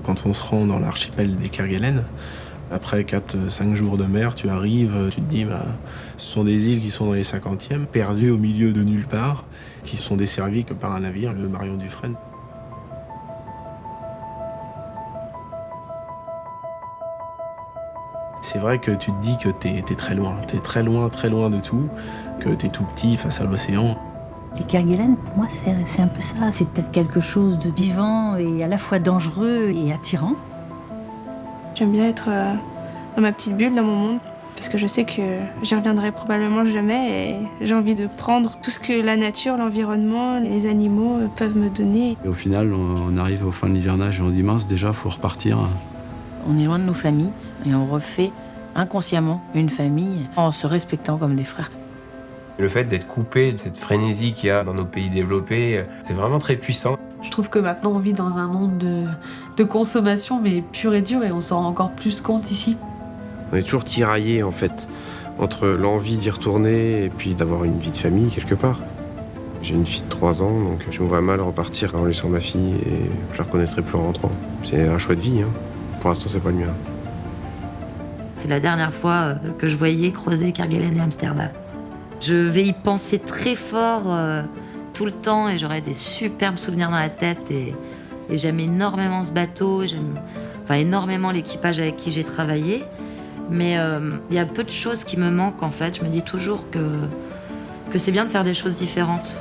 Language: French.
Quand on se rend dans l'archipel des Kerguelen, après 4-5 jours de mer, tu arrives, tu te dis, ce sont des îles qui sont dans les 50e, perdues au milieu de nulle part, qui sont desservies que par un navire, le Marion Dufresne. C'est vrai que tu te dis que t'es très loin de tout, que t'es tout petit face à l'océan. Les Kerguelen, pour moi, c'est un peu ça. C'est peut-être quelque chose de vivant et à la fois dangereux et attirant. J'aime bien être dans ma petite bulle, dans mon monde, parce que je sais que j'y reviendrai probablement jamais et j'ai envie de prendre tout ce que la nature, l'environnement, les animaux peuvent me donner. Et au final, on arrive aux fins de l'hivernage et on dit mince, déjà, faut repartir. On est loin de nos familles et on refait inconsciemment une famille en se respectant comme des frères. Le fait d'être coupé de cette frénésie qu'il y a dans nos pays développés, c'est vraiment très puissant. Je trouve que maintenant on vit dans un monde de consommation mais pur et dur et on s'en rend encore plus compte ici. On est toujours tiraillé en fait entre l'envie d'y retourner et puis d'avoir une vie de famille quelque part. J'ai une fille de 3 ans, donc je me vois mal repartir en laissant ma fille et je la reconnaîtrai plus en rentrant. C'est un choix de vie, hein. Pour l'instant c'est pas le mien. C'est la dernière fois que je voyais croiser Kerguelen et Amsterdam. Je vais y penser très fort tout le temps et j'aurai des superbes souvenirs dans la tête et j'aime énormément ce bateau, j'aime énormément l'équipage avec qui j'ai travaillé, mais il y a peu de choses qui me manquent en fait. Je me dis toujours que c'est bien de faire des choses différentes.